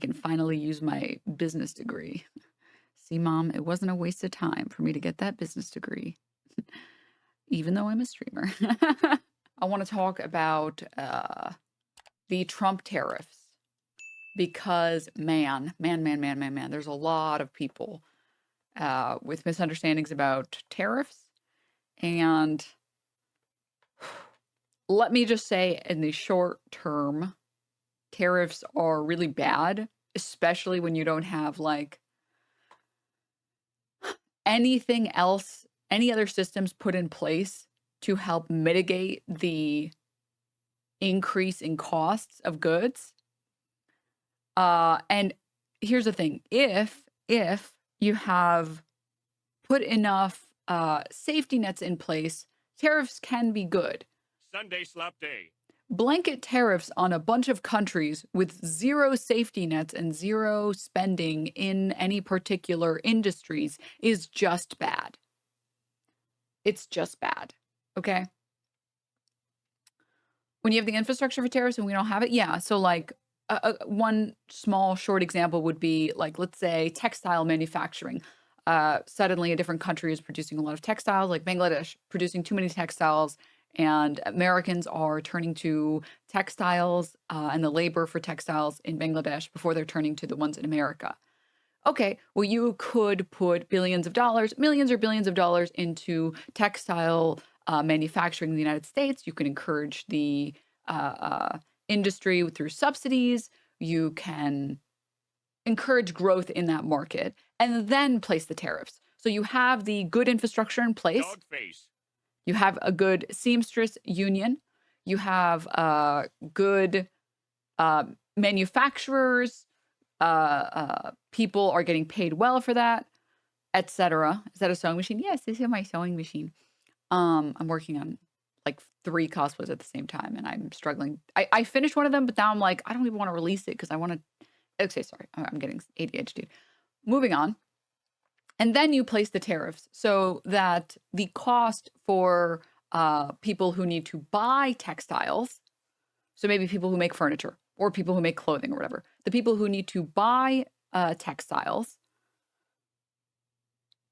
can finally use my business degree. See, Mom, it wasn't a waste of time for me to get that business degree, even though I'm a streamer. I want to talk about the Trump tariffs because, man, there's a lot of people with misunderstandings about tariffs. And let me just say, in the short term, tariffs are really bad, especially when you don't have like anything else, any other systems put in place to help mitigate the increase in costs of goods. And here's the thing, if you have put enough safety nets in place, tariffs can be good. Sunday slop day. Blanket tariffs on a bunch of countries with zero safety nets and zero spending in any particular industries is just bad. It's just bad. Okay? When you have the infrastructure for tariffs and we don't have it, yeah. So like one small short example would be like, let's say textile manufacturing. Suddenly a different country is producing a lot of textiles, like Bangladesh producing too many textiles, and Americans are turning to textiles and the labor for textiles in Bangladesh before they're turning to the ones in America. Okay, well, you could put billions of dollars, millions or billions of dollars into textile manufacturing in the United States. You can encourage the industry through subsidies. You can encourage growth in that market and then place the tariffs. So you have the good infrastructure in place. Dog face. You have a good seamstress union. You have good manufacturers. People are getting paid well for that, etc. Is that a sewing machine? Yes, this is my sewing machine. I'm working on like 3 cosplays at the same time, and I'm struggling. I finished one of them, but now I'm like, I don't even want to release it because I want to. Okay, sorry, I'm getting ADHD. Moving on. And then you place the tariffs so that the cost for people who need to buy textiles, so maybe people who make furniture or people who make clothing or whatever, the people who need to buy textiles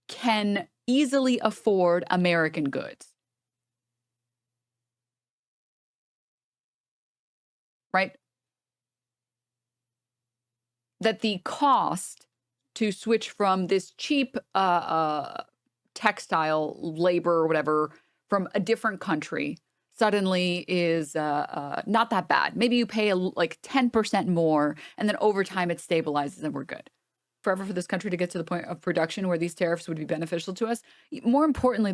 can easily afford American goods. Right? That the cost to switch from this cheap textile labor or whatever from a different country suddenly is not that bad. Maybe you pay like 10% more, and then over time it stabilizes and we're good. Forever for this country to get to the point of production where these tariffs would be beneficial to us. More importantly,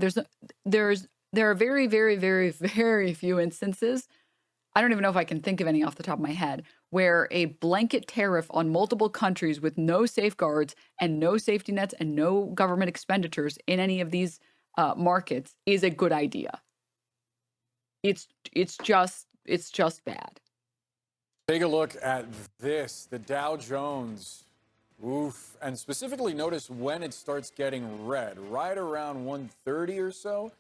there are very, very, very, very few instances. I don't even know if I can think of any off the top of my head where a blanket tariff on multiple countries with no safeguards and no safety nets and no government expenditures in any of these markets is a good idea. It's just bad. Take a look at this, the Dow Jones. Oof. And specifically notice when it starts getting red, right around 1:30 or so.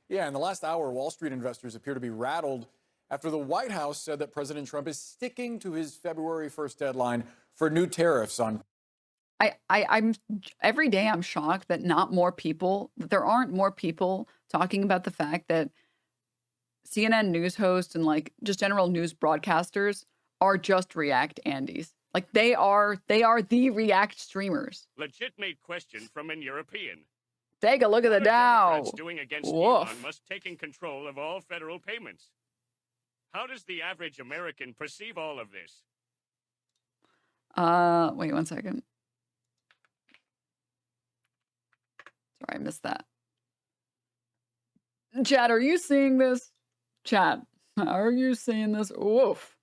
Yeah, in the last hour, Wall Street investors appear to be rattled after the White House said that President Trump is sticking to his February 1st deadline for new tariffs on. I'm every day I'm shocked that there aren't more people talking about the fact that CNN news hosts and like just general news broadcasters are just React Andes. Like they are the React streamers. Legitimate question from an European. Take a look at the What are Dow. Democrats doing against Woof. Elon Musk taking control of all federal payments? How does the average American perceive all of this? Wait 1 second. Sorry, I missed that. Chat, are you seeing this? Chat, are you seeing this? Woof.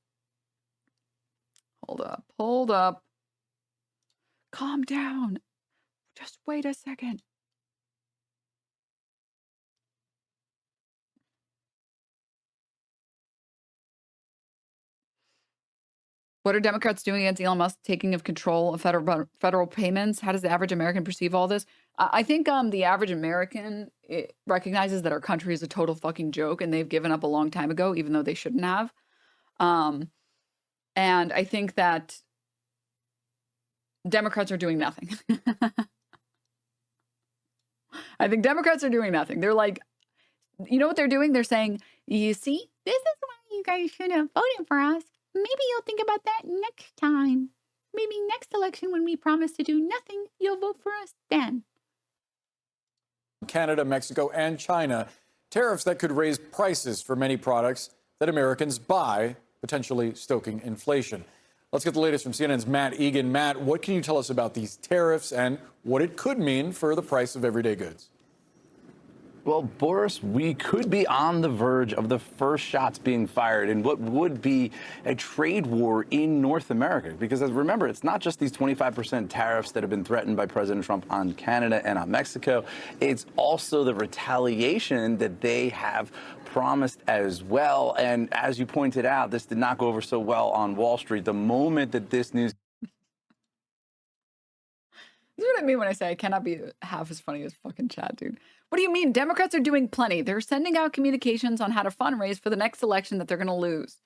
Hold up. Calm down. Just wait a second. What are Democrats doing against Elon Musk taking of control of federal payments? How does the average American perceive all this? I think the average American recognizes that our country is a total fucking joke and they've given up a long time ago, even though they shouldn't have. And I think that Democrats are doing nothing. I think Democrats are doing nothing. They're like, you know what they're doing? They're saying, you see, this is why you guys should have voted for us. Maybe you'll think about that next time. Maybe next election when we promise to do nothing, you'll vote for us then. Canada, Mexico, and China, tariffs that could raise prices for many products that Americans buy, potentially stoking inflation. Let's get the latest from CNN's Matt Egan. Matt, what can you tell us about these tariffs and what it could mean for the price of everyday goods? Well, Boris, we could be on the verge of the first shots being fired in what would be a trade war in North America. Because remember, it's not just these 25% tariffs that have been threatened by President Trump on Canada and on Mexico. It's also the retaliation that they have promised as well. And as you pointed out, this did not go over so well on Wall Street. The moment that this news... This is what I mean when I say I cannot be half as funny as fucking Chad, dude. What do you mean? Democrats are doing plenty. They're sending out communications on how to fundraise for the next election that they're going to lose.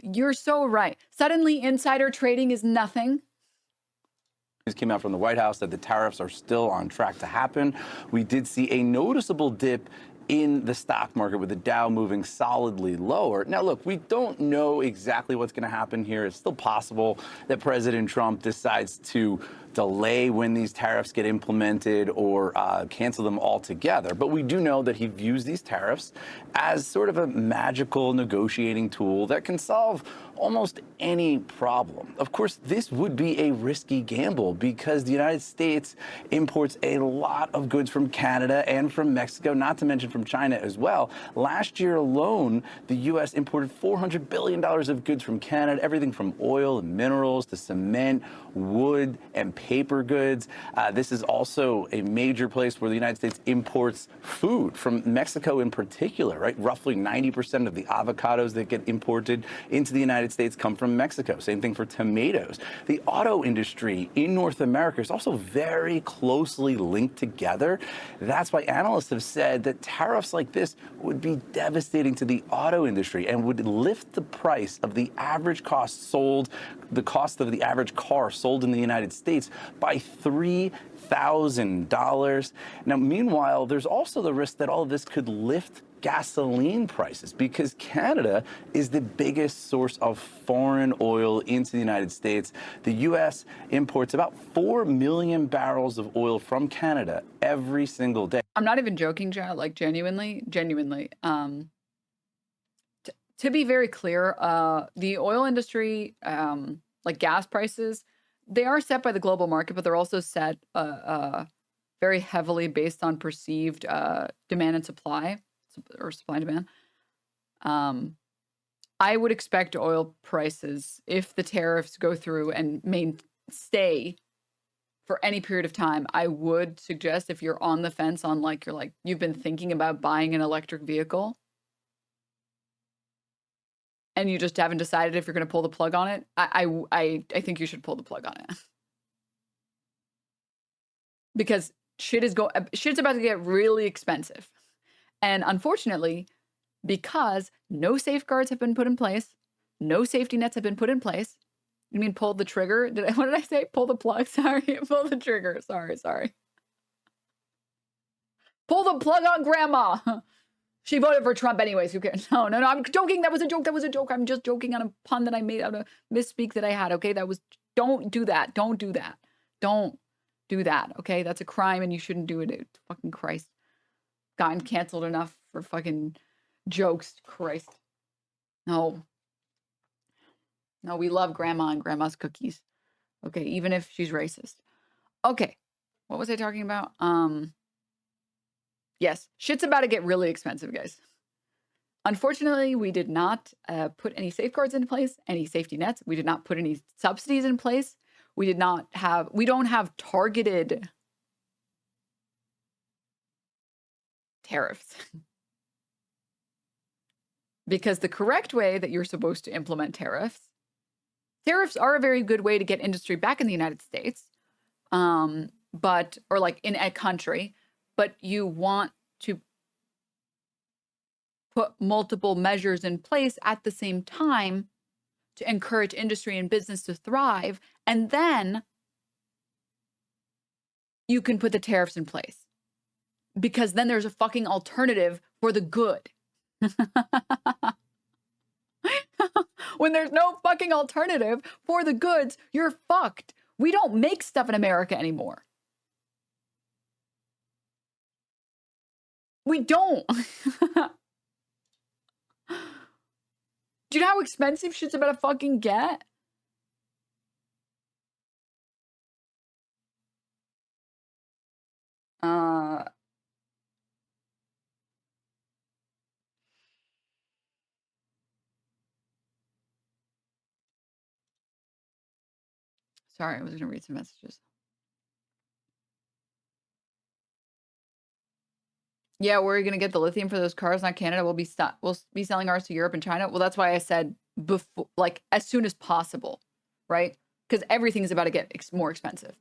You're so right. Suddenly, insider trading is nothing. News came out from the White House that the tariffs are still on track to happen. We did see a noticeable dip in the stock market with the Dow moving solidly lower. Now, look, we don't know exactly what's going to happen here. It's still possible that President Trump decides to delay when these tariffs get implemented or cancel them altogether. But we do know that he views these tariffs as sort of a magical negotiating tool that can solve almost any problem. Of course, this would be a risky gamble because the United States imports a lot of goods from Canada and from Mexico, not to mention from China as well. Last year alone, the U.S. imported $400 billion of goods from Canada, everything from oil and minerals to cement, wood, and paper goods. This is also a major place where the United States imports food from Mexico in particular, right? Roughly 90% of the avocados that get imported into the United States come from Mexico. Same thing for tomatoes. The auto industry in North America is also very closely linked together. That's why analysts have said that tariffs like this would be devastating to the auto industry and would lift the price of the average cost of the average car sold in the United States by $3,000. Now, meanwhile, there's also the risk that all of this could lift gasoline prices because Canada is the biggest source of foreign oil into the United States. The U.S. imports about 4 million barrels of oil from Canada every single day. I'm not even joking, Chad, like genuinely. To be very clear, the oil industry, like gas prices, they are set by the global market, but they're also set very heavily based on perceived demand and supply, or supply and demand. I would expect oil prices, if the tariffs go through and stay for any period of time, I would suggest if you're on the fence on you've been thinking about buying an electric vehicle and you just haven't decided if you're going to pull the plug on it, I think you should pull the plug on it. Because shit's about to get really expensive. And unfortunately, because no safeguards have been put in place, no safety nets have been put in place. You mean pull the trigger? What did I say? Pull the plug? Sorry, pull the trigger. Sorry. Pull the plug on grandma. She voted for Trump anyways. Who cares? No, I'm joking. That was a joke. I'm just joking on a pun that I made out of misspeak that I had. Okay, don't do that. Don't do that. Don't do that. Okay, that's a crime and you shouldn't do it. Fucking Christ. Gotten canceled enough for fucking jokes. Christ. No, we love grandma and grandma's cookies. Okay, even if she's racist. Okay, what was I talking about? Yes, shit's about to get really expensive, guys. Unfortunately, we did not put any safeguards in place, any safety nets. We did not put any subsidies in place. We don't have targeted tariffs. Because the correct way that you're supposed to implement tariffs are a very good way to get industry back in the United States, or like in a country, but you want to put multiple measures in place at the same time to encourage industry and business to thrive. And then you can put the tariffs in place, because then there's a fucking alternative for the good. When there's no fucking alternative for the goods, you're fucked. We don't make stuff in America anymore. We don't. Do you know how expensive shit's about to fucking get? Sorry, I was gonna read some messages. Yeah, where are you gonna get the lithium for those cars? Not Canada. We'll be selling ours to Europe and China. Well, that's why I said before, like as soon as possible, right? Because everything's about to get more expensive.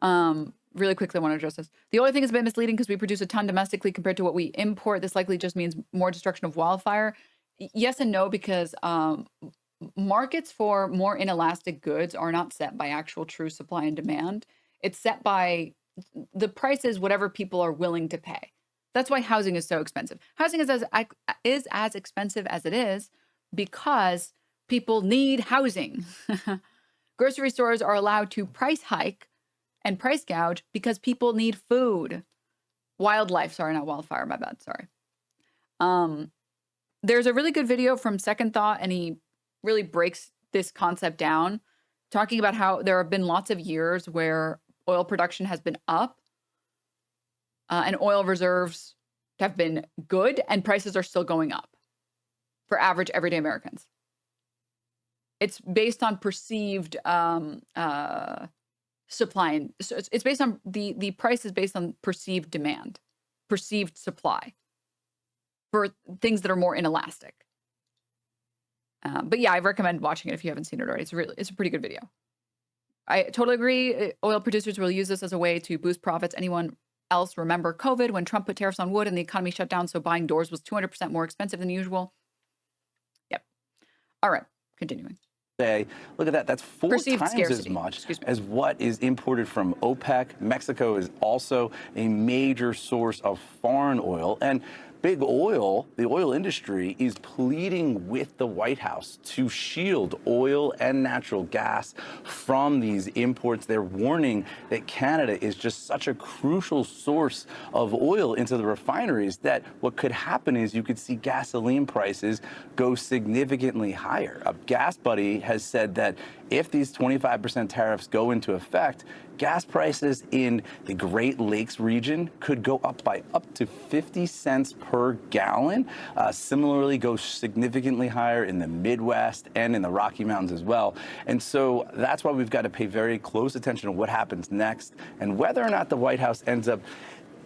Really quickly, I want to address this. The oil thing is a bit misleading because we produce a ton domestically compared to what we import. This likely just means more destruction of wildfire. Yes and no, because markets for more inelastic goods are not set by actual true supply and demand. It's set by the prices whatever people are willing to pay. That's why housing is so expensive. Housing is as expensive as it is because people need housing. Grocery stores are allowed to price hike and price gouge because people need food. Wildlife, sorry, not wildfire, my bad, sorry. There's a really good video from Second Thought, and he really breaks this concept down, talking about how there have been lots of years where oil production has been up and oil reserves have been good and prices are still going up for average everyday Americans. It's based on perceived supply, and so it's based on the price is based on perceived demand, perceived supply for things that are more inelastic. But yeah, I recommend watching it if you haven't seen it already. It's a pretty good video. I totally agree. Oil producers will use this as a way to boost profits. Anyone else remember COVID when Trump put tariffs on wood and the economy shut down, so buying doors was 200% more expensive than usual? Yep. All right, continuing. Look at that. That's four Perceived times scarcity. as much as what is imported from OPEC. Mexico is also a major source of foreign oil. And big oil, the oil industry, is pleading with the White House to shield oil and natural gas from these imports. They're warning that Canada is just such a crucial source of oil into the refineries that what could happen is you could see gasoline prices go significantly higher. Gas Buddy has said that if these 25% tariffs go into effect, gas prices in the Great Lakes region could go up by up to 50 cents per gallon. Similarly, go significantly higher in the Midwest and in the Rocky Mountains as well. And so that's why we've got to pay very close attention to what happens next and whether or not the White House ends up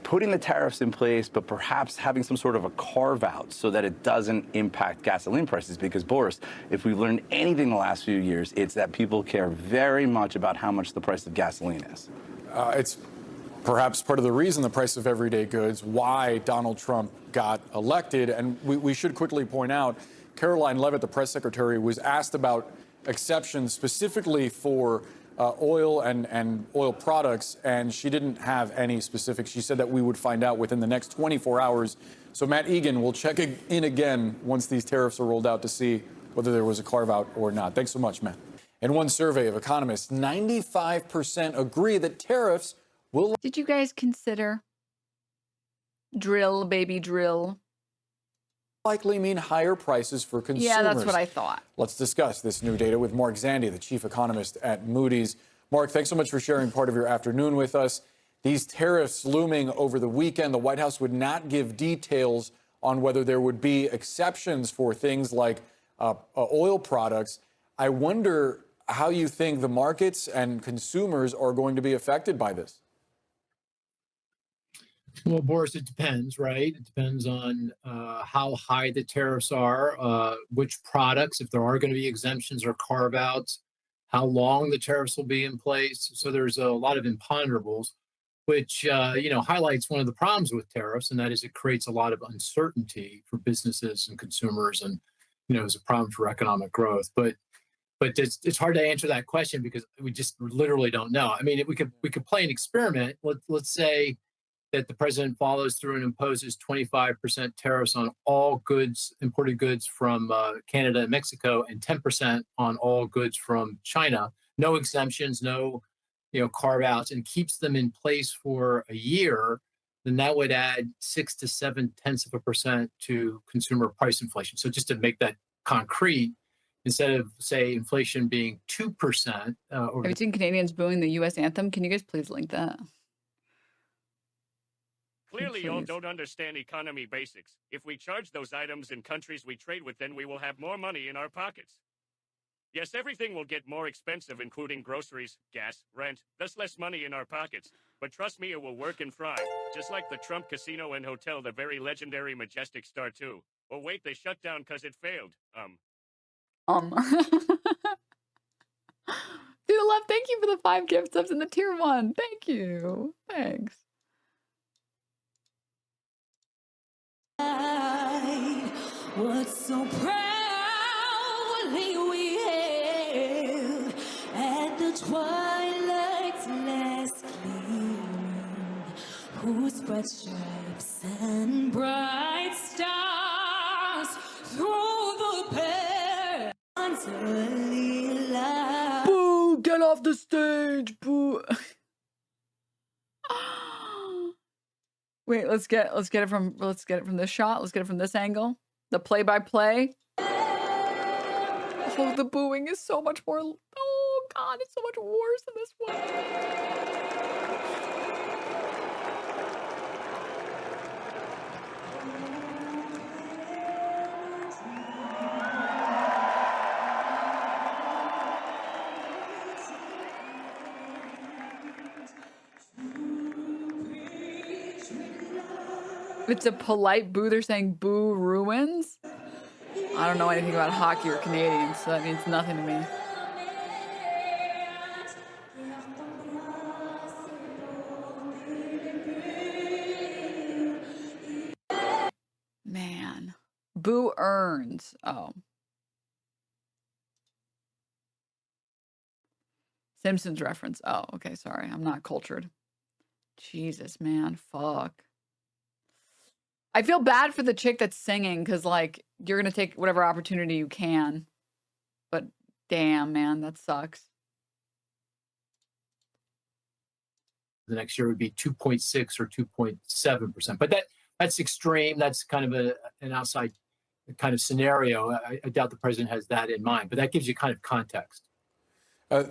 putting the tariffs in place, but perhaps having some sort of a carve out so that it doesn't impact gasoline prices. Because, Boris, if we've learned anything the last few years, it's that people care very much about how much the price of gasoline is. It's perhaps part of the reason the price of everyday goods, why Donald Trump got elected. And we should quickly point out, Caroline Leavitt, the press secretary, was asked about exceptions specifically for oil and oil products, and she didn't have any specifics. She said that we would find out within the next 24 hours. So Matt Egan will check in again once these tariffs are rolled out to see whether there was a carve out or not. Thanks so much, Matt. In one survey of economists, 95% agree that tariffs will... Did you guys consider drill, baby, drill? Likely mean higher prices for consumers. Yeah, that's what I thought. Let's discuss this new data with Mark Zandi, the chief economist at Moody's. Mark, thanks so much for sharing part of your afternoon with us. These tariffs looming over the weekend, the White House would not give details on whether there would be exceptions for things like oil products. I wonder how you think the markets and consumers are going to be affected by this. Well, Boris, it depends, right? It depends on how high the tariffs are, which products, if there are going to be exemptions or carve-outs, how long the tariffs will be in place. So there's a lot of imponderables, which, highlights one of the problems with tariffs, and that is it creates a lot of uncertainty for businesses and consumers and, is a problem for economic growth. But but it's hard to answer that question because we just literally don't know. I mean, we could play an experiment. Let's say that the president follows through and imposes 25% tariffs on all goods, imported goods from Canada and Mexico, and 10% on all goods from China. No exemptions, no carve outs, and keeps them in place for a year. Then that would add 6 to 0.7% to consumer price inflation. So just to make that concrete, instead of say inflation being 2%. Have you seen Canadians booing the U.S. anthem? Can you guys please link that? Clearly, y'all Please. don't understand economy basics. If we charge those items in countries we trade with, then we will have more money in our pockets. Yes, everything will get more expensive, including groceries, gas, rent, thus less money in our pockets. But trust me, it will work and thrive, just like the Trump casino and hotel, the very legendary Majestic Star 2. Oh wait, they shut down because it failed. Dude, love, thank you for the 5 gift subs in the tier 1. Thank you. Thanks. What's so proudly we hailed at the twilight's last gleaming, who spread stripes and bright stars through the perilous light. Boo! Get off the stage! Boo! Wait, let's get it from this shot. Let's get it from this angle. The play-by-play. Oh, the booing is so much more. Oh God, it's so much worse than this one. It's a polite boo. They're saying boo ruins. I don't know anything about hockey or Canadians, so that means nothing to me. Man. Boo earns. Oh. Simpsons reference. Oh, okay. Sorry. I'm not cultured. Jesus, man. Fuck. I feel bad for the chick that's singing because, like, you're going to take whatever opportunity you can. But damn, man, that sucks. The next year would be 2.6 or 2.7%. But that's extreme. That's kind of an outside kind of scenario. I doubt the president has that in mind, but that gives you kind of context.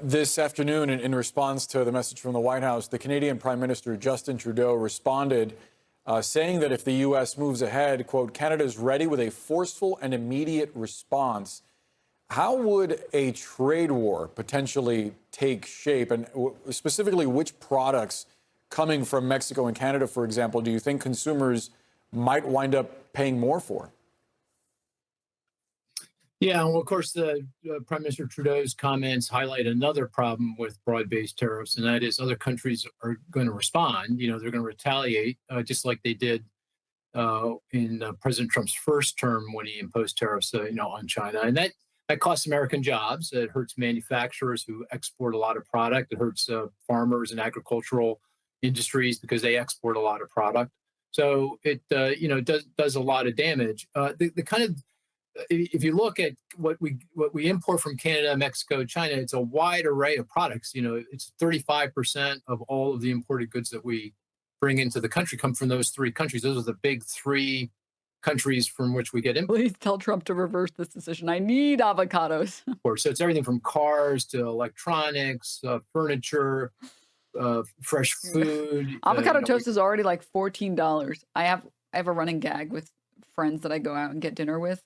This afternoon, in response to the message from the White House, the Canadian Prime Minister Justin Trudeau responded saying that if the U.S. moves ahead, quote, Canada is ready with a forceful and immediate response. How would a trade war potentially take shape? And specifically, which products coming from Mexico and Canada, for example, do you think consumers might wind up paying more for? Yeah, well, of course, the Prime Minister Trudeau's comments highlight another problem with broad-based tariffs, and that is other countries are going to respond. They're going to retaliate, just like they did in President Trump's first term when he imposed tariffs, on China, and that costs American jobs. It hurts manufacturers who export a lot of product. It hurts farmers and agricultural industries because they export a lot of product. So it does a lot of damage. The kind of if you look at what we import from Canada, Mexico, China, it's a wide array of products. It's 35% of all of the imported goods that we bring into the country come from those 3 countries. Those are the big 3 countries from which we get imports. Please tell Trump to reverse this decision. I need avocados. So it's everything from cars to electronics, furniture, fresh food. Avocado toast is already like $14. I have a running gag with friends that I go out and get dinner with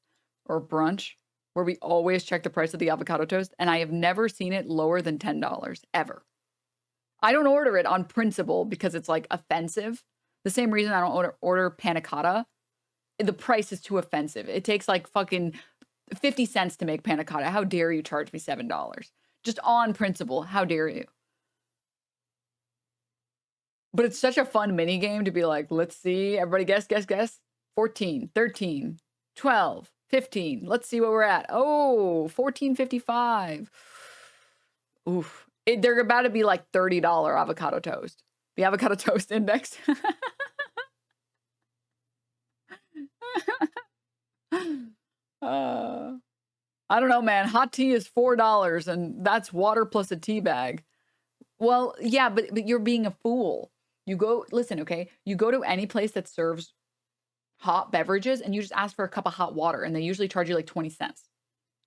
or brunch where we always check the price of the avocado toast, and I have never seen it lower than $10 ever. I don't order it on principle because it's like offensive. The same reason I don't order panna cotta. The price is too offensive. It takes like fucking 50 cents to make panna cotta. How dare you charge me $7? Just on principle. How dare you? But it's such a fun mini game to be like, let's see. Everybody guess. 14, 13, 12, 15. Let's see what we're at. Oh, 14.55. Oof. They're about to be like $30 avocado toast. The avocado toast index. I don't know, man. Hot tea is $4 and that's water plus a tea bag. Well, yeah, but you're being a fool. You go, listen, okay? You go to any place that serves hot beverages and you just ask for a cup of hot water and they usually charge you like 20 cents.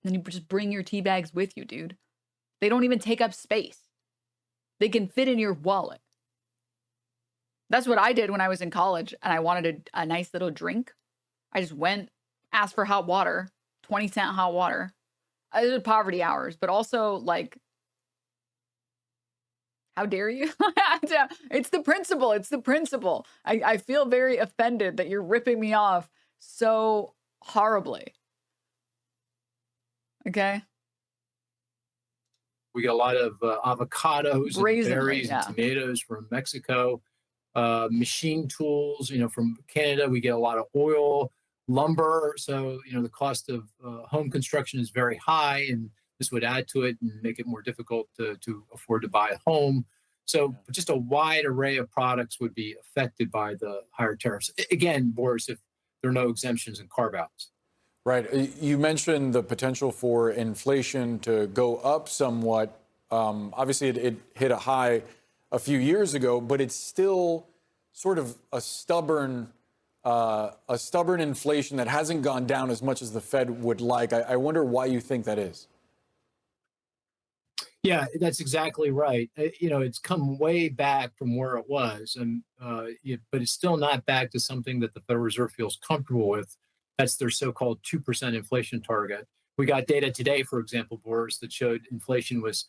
Then you just bring your tea bags with you, dude. They don't even take up space. They can fit in your wallet. That's what I did when I was in college and I wanted a nice little drink. I just went, asked for hot water, 20-cent hot water. I did poverty hours, but also like, how dare you? It's the principle. It's the principle. I feel very offended that you're ripping me off so horribly. Okay. We get a lot of avocados and Brazenly, berries yeah. and tomatoes from Mexico. Machine tools, from Canada. We get a lot of oil, lumber. So, the cost of home construction is very high, and this would add to it and make it more difficult to afford to buy a home. So just a wide array of products would be affected by the higher tariffs. Again, Boris, if there are no exemptions and carve-outs. Right. You mentioned the potential for inflation to go up somewhat. Obviously, it hit a high a few years ago, but it's still sort of a stubborn inflation that hasn't gone down as much as the Fed would like. I wonder why you think that is. Yeah, that's exactly right. It's come way back from where it was, and but it's still not back to something that the Federal Reserve feels comfortable with. That's their so-called 2% inflation target. We got data today, for example, Boris, that showed inflation was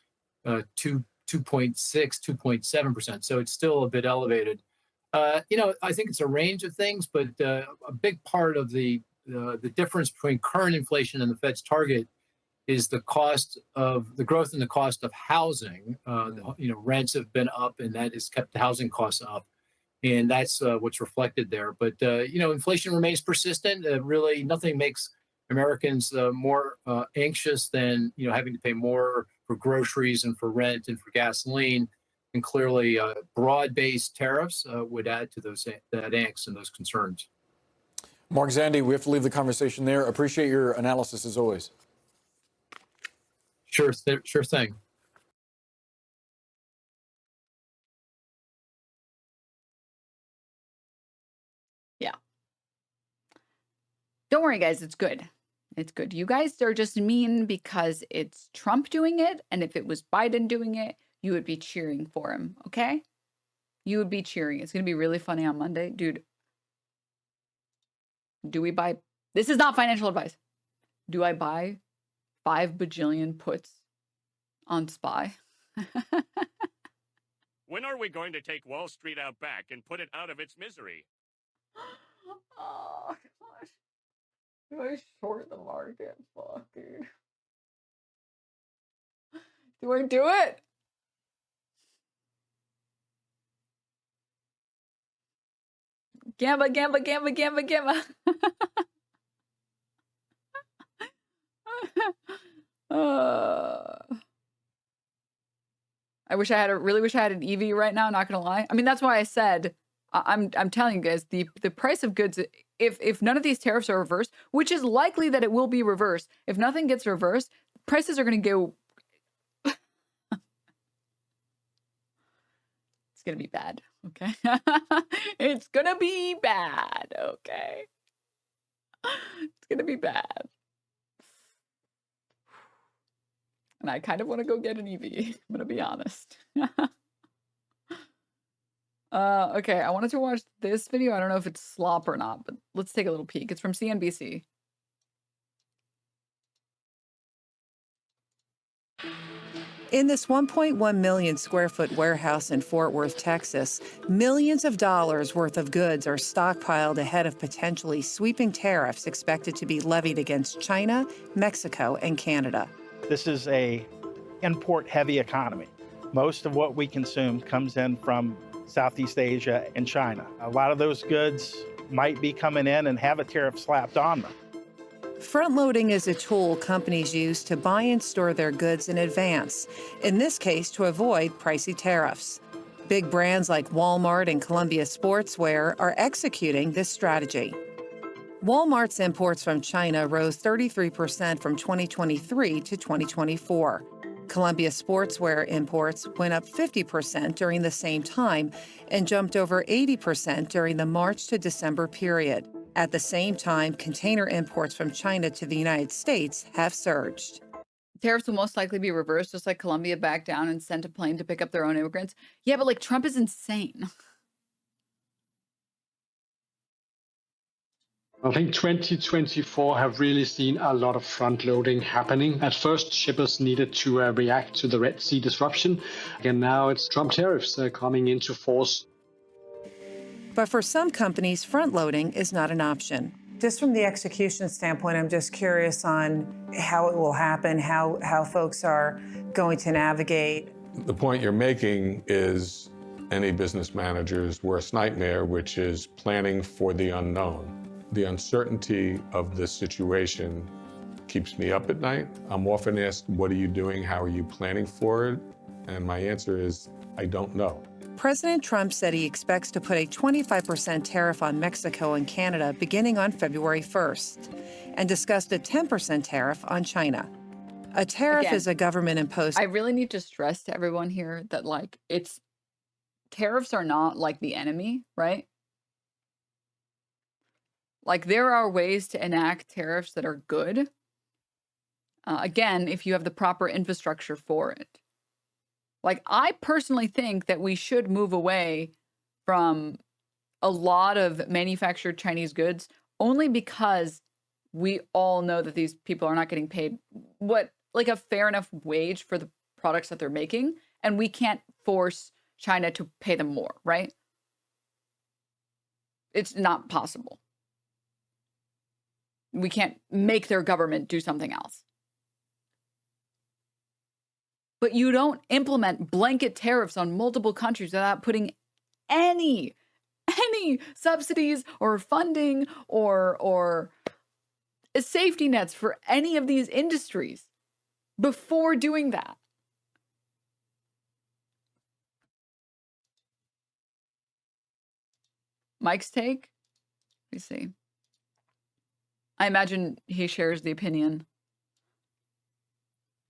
2.6, 2.7%. So it's still a bit elevated. I think it's a range of things, but a big part of the difference between current inflation and the Fed's target is the growth in the cost of housing. Rents have been up, and that has kept the housing costs up. And that's what's reflected there. But, inflation remains persistent. Really, nothing makes Americans more anxious than, having to pay more for groceries and for rent and for gasoline. And clearly, broad-based tariffs would add to that angst and those concerns. Mark Zandi, we have to leave the conversation there. Appreciate your analysis as always. Sure thing. Yeah. Don't worry, guys. It's good. It's good. You guys are just mean because it's Trump doing it. And if it was Biden doing it, you would be cheering for him. Okay? You would be cheering. It's going to be really funny on Monday. Dude, do we buy? This is not financial advice. Do I buy 5 bajillion puts on SPY? When are we going to take Wall Street out back and put it out of its misery? Oh, gosh. Do I short the market? Fuck, dude. Do I do it? Gamma, gamma, gamma, gamma, gamma. I really wish I had an EV right now, not gonna lie. I mean, that's why I said I'm telling you guys, the price of goods, if none of these tariffs are reversed, which is likely that it will be reversed, if nothing gets reversed, prices are gonna go it's gonna be bad, okay? It's gonna be bad, okay? It's gonna be bad. And I kind of want to go get an EV. I'm gonna be honest. Okay, I wanted to watch this video. I don't know if it's slop or not, but let's take a little peek. It's from CNBC. In this 1.1 million square foot warehouse in Fort Worth, Texas, millions of dollars worth of goods are stockpiled ahead of potentially sweeping tariffs expected to be levied against China, Mexico, and Canada. This is a import-heavy economy. Most of what we consume comes in from Southeast Asia and China. A lot of those goods might be coming in and have a tariff slapped on them. Front loading is a tool companies use to buy and store their goods in advance, in this case to avoid pricey tariffs. Big brands like Walmart and Columbia Sportswear are executing this strategy. Walmart's imports from China rose 33% from 2023 to 2024. Columbia Sportswear imports went up 50% during the same time and jumped over 80% during the March to December period. At the same time, container imports from China to the United States have surged. Tariffs will most likely be reversed, just like Colombia backed down and sent a plane to pick up their own immigrants. Yeah, but like Trump is insane. I think 2024 have really seen a lot of front loading happening. At first, shippers needed to react to the Red Sea disruption. And now it's Trump tariffs coming into force. But for some companies, front loading is not an option. Just from the execution standpoint, I'm just curious on how it will happen, how folks are going to navigate. The point you're making is any business manager's worst nightmare, which is planning for the unknown. The uncertainty of this situation keeps me up at night. I'm often asked, what are you doing? How are you planning for it? And my answer is, I don't know. President Trump said he expects to put a 25% tariff on Mexico and Canada beginning on February 1st, and discussed a 10% tariff on China. A tariff Again, is a government-imposed... I really need to stress to everyone here that like tariffs are not like the enemy, right? Like there are ways to enact tariffs that are good. Again, if you have the proper infrastructure for it. Like, I personally think that we should move away from a lot of manufactured Chinese goods only because we all know that these people are not getting paid like a fair enough wage for the products that they're making. And we can't force China to pay them more, right? It's not possible. We can't make their government do something else. But you don't implement blanket tariffs on multiple countries without putting any subsidies or funding or safety nets for any of these industries before doing that. Mike's take? Let me see. I imagine he shares the opinion.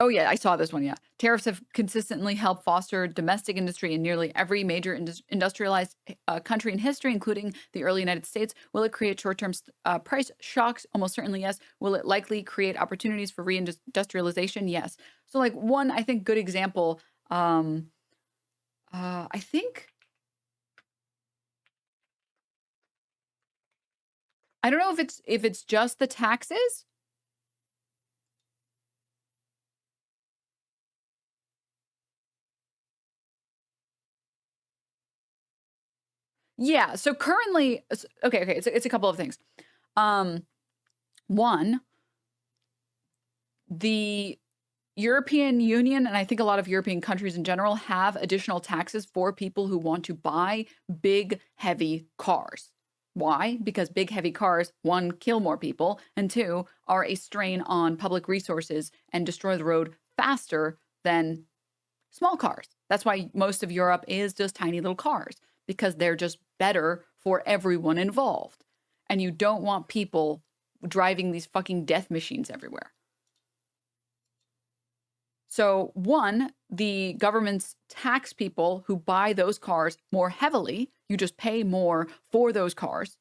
Oh, yeah, I saw this one, yeah. Tariffs have consistently helped foster domestic industry in nearly every major industrialized country in history, including the early United States. Will it create short-term price shocks? Almost certainly, yes. Will it likely create opportunities for reindustrialization? Yes. So, like, one, I think, good example, I think... I don't know if it's just the taxes. Yeah, so currently, okay, it's a couple of things. One, the European Union, and I think a lot of European countries in general, have additional taxes for people who want to buy big, heavy cars. Why? Because big, heavy cars, one, kill more people, and two, are a strain on public resources and destroy the road faster than small cars. That's why most of Europe is just tiny little cars, because they're just better for everyone involved. And you don't want people driving these fucking death machines everywhere. So one, the governments tax people who buy those cars more heavily. You just pay more for those cars.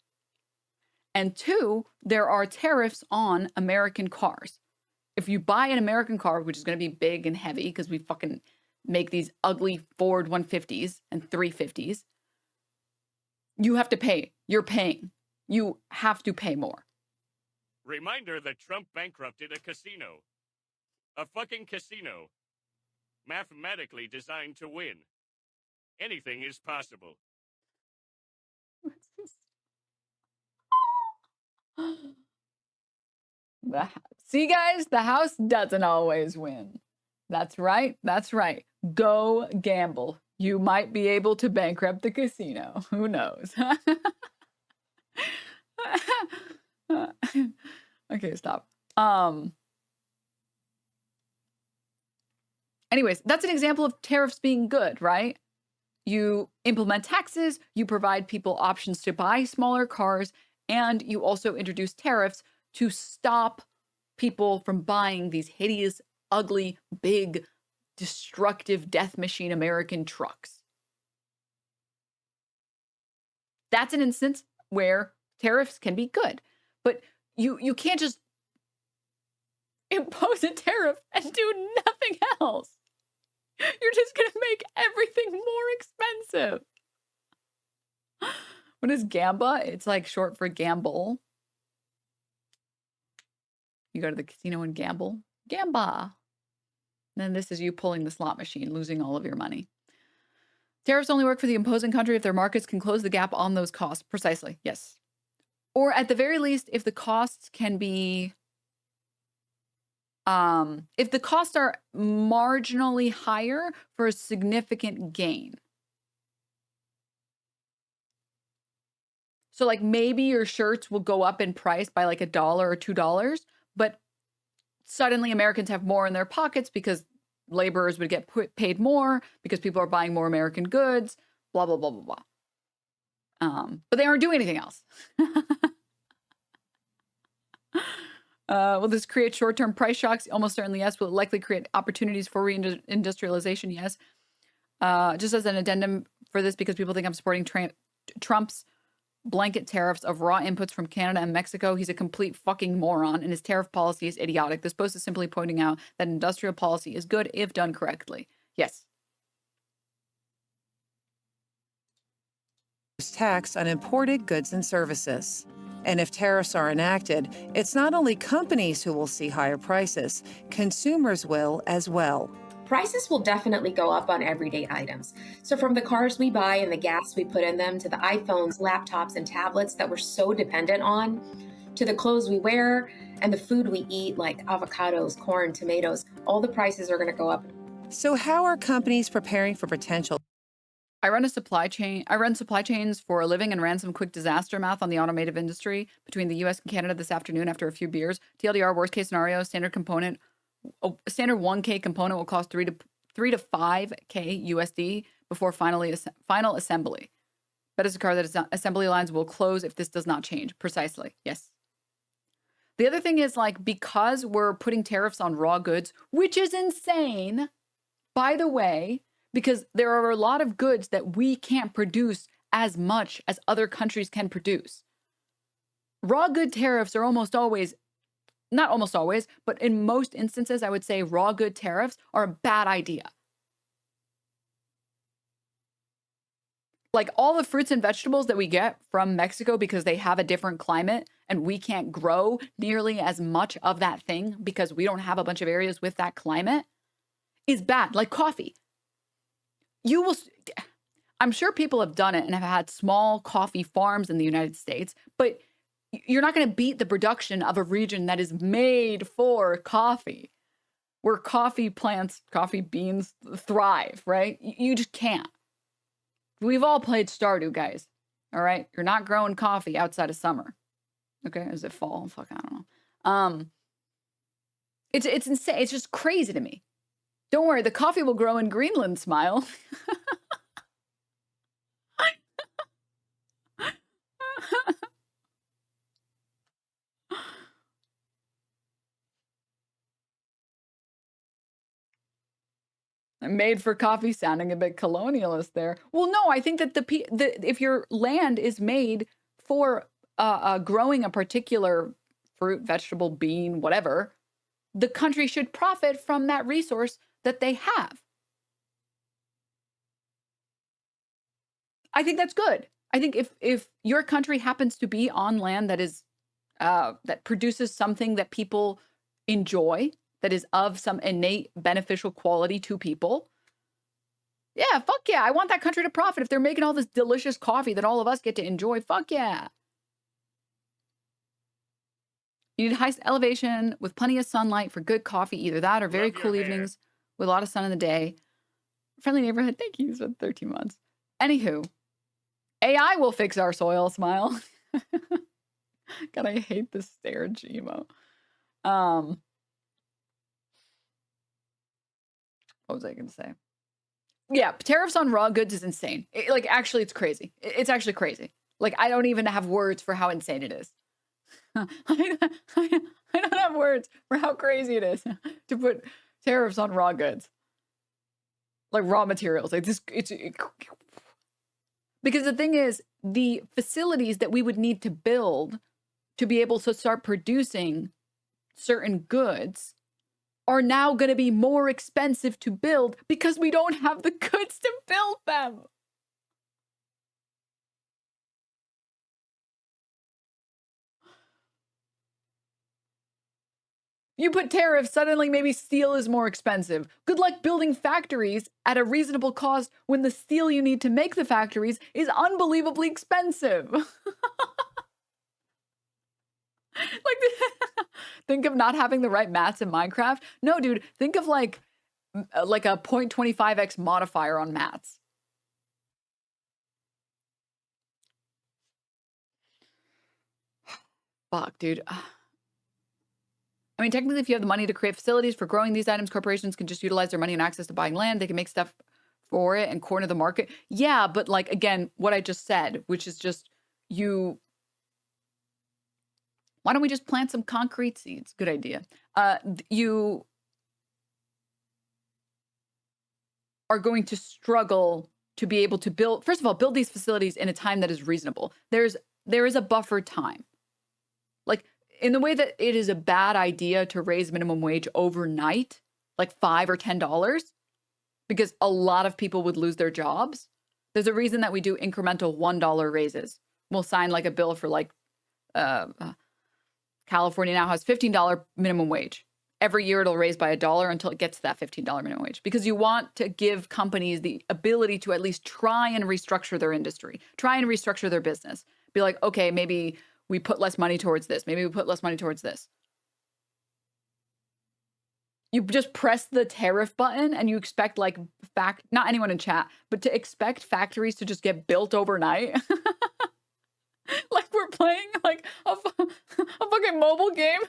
And two, there are tariffs on American cars. If you buy an American car, which is going to be big and heavy because we fucking make these ugly Ford 150s and 350s, you have to pay. You're paying. You have to pay more. Reminder that Trump bankrupted a casino. A fucking casino. Mathematically designed to win. Anything is possible. What's this? See, guys, the house doesn't always win. That's right. That's right. Go gamble. You might be able to bankrupt the casino. Who knows? Okay, stop. Anyways, that's an example of tariffs being good, right? You implement taxes, you provide people options to buy smaller cars, and you also introduce tariffs to stop people from buying these hideous, ugly, big, destructive death machine American trucks. That's an instance where tariffs can be good. But you can't just impose a tariff and do nothing else. You're just going to make everything more expensive. What is gamba? It's like short for gamble. You go to the casino and gamble. Gamba. And then this is you pulling the slot machine, losing all of your money. Tariffs only work for the imposing country if their markets can close the gap on those costs. Precisely, yes. Or at the very least, if the costs can be... if the costs are marginally higher for a significant gain. So like maybe your shirts will go up in price by like $1 or $2, but suddenly Americans have more in their pockets because laborers would get paid more because people are buying more American goods, blah, blah, blah, blah, blah. But they aren't doing anything else. Will this create short-term price shocks? Almost certainly yes. Will it likely create opportunities for reindustrialization? Yes. Just as an addendum for this, because people think I'm supporting Trump's blanket tariffs of raw inputs from Canada and Mexico. He's a complete fucking moron, and his tariff policy is idiotic. This post is simply pointing out that industrial policy is good if done correctly. Yes. Tax on imported goods and services. And if tariffs are enacted, it's not only companies who will see higher prices, consumers will as well. Prices will definitely go up on everyday items. So from the cars we buy and the gas we put in them, to the iPhones, laptops, and tablets that we're so dependent on, to the clothes we wear and the food we eat like avocados, corn, tomatoes, all the prices are going to go up. So how are companies preparing for potential? I run supply chains for a living and ran some quick disaster math on the automotive industry between the US and Canada this afternoon after a few beers. TLDR, worst case scenario, standard 1K component will cost 3 to 5K USD before final assembly. Bet is a car that assembly lines will close if this does not change. Precisely, yes. The other thing is, like, because we're putting tariffs on raw goods, which is insane, by the way, because there are a lot of goods that we can't produce as much as other countries can produce. Raw good tariffs are almost always, not almost always, but in most instances, I would say raw good tariffs are a bad idea. Like all the fruits and vegetables that we get from Mexico because they have a different climate and we can't grow nearly as much of that thing because we don't have a bunch of areas with that climate is bad, like coffee. You will, I'm sure people have done it and have had small coffee farms in the United States, but you're not going to beat the production of a region that is made for coffee, where coffee plants, coffee beans thrive, right? You just can't. We've all played Stardew, guys. All right? You're not growing coffee outside of summer. Okay? Is it fall? Fuck, I don't know. It's insane. It's just crazy to me. Don't worry, the coffee will grow in Greenland, smile. Made for coffee sounding a bit colonialist there. Well, no, I think that if your land is made for growing a particular fruit, vegetable, bean, whatever, the country should profit from that resource that they have. I think that's good. I think if your country happens to be on land that is that produces something that people enjoy, that is of some innate beneficial quality to people, yeah, fuck yeah, I want that country to profit. If they're making all this delicious coffee that all of us get to enjoy, fuck yeah. You need high elevation with plenty of sunlight for good coffee, either that or very cool evenings with a lot of sun in the day. Friendly neighborhood, thank you, for 13 months. Anywho, AI will fix our soil, smile. God, I hate this stare emo. What was I going to say? Yeah, tariffs on raw goods is insane. Like, actually, it's crazy. It's actually crazy. Like, I don't even have words for how insane it is. I don't have words for how crazy it is to put tariffs on raw goods, like raw materials. Like this, because the thing is, the facilities that we would need to build to be able to start producing certain goods are now going to be more expensive to build because we don't have the goods to build them. You put tariffs, suddenly maybe steel is more expensive. Good luck building factories at a reasonable cost when the steel you need to make the factories is unbelievably expensive. Like, think of not having the right mats in Minecraft. No, dude, think of like a 0.25x modifier on mats. Fuck, dude. I mean, technically, if you have the money to create facilities for growing these items, corporations can just utilize their money and access to buying land. They can make stuff for it and corner the market. Yeah, but like, again, what I just said, which is just why don't we just plant some concrete seeds? Good idea. You are going to struggle to be able to build, first of all, build these facilities in a time that is reasonable. There is a buffer time. Like, in the way that it is a bad idea to raise minimum wage overnight, like $5 or $10, because a lot of people would lose their jobs. There's a reason that we do incremental $1 raises. We'll sign like a bill for like, California now has $15 minimum wage. Every year it'll raise by $1 until it gets to that $15 minimum wage, because you want to give companies the ability to at least try and restructure their industry, try and restructure their business. Be like, okay, maybe we put less money towards this. Maybe we put less money towards this. You just press the tariff button and you expect like not anyone in chat, but to expect factories to just get built overnight. Like we're playing like a fucking mobile game.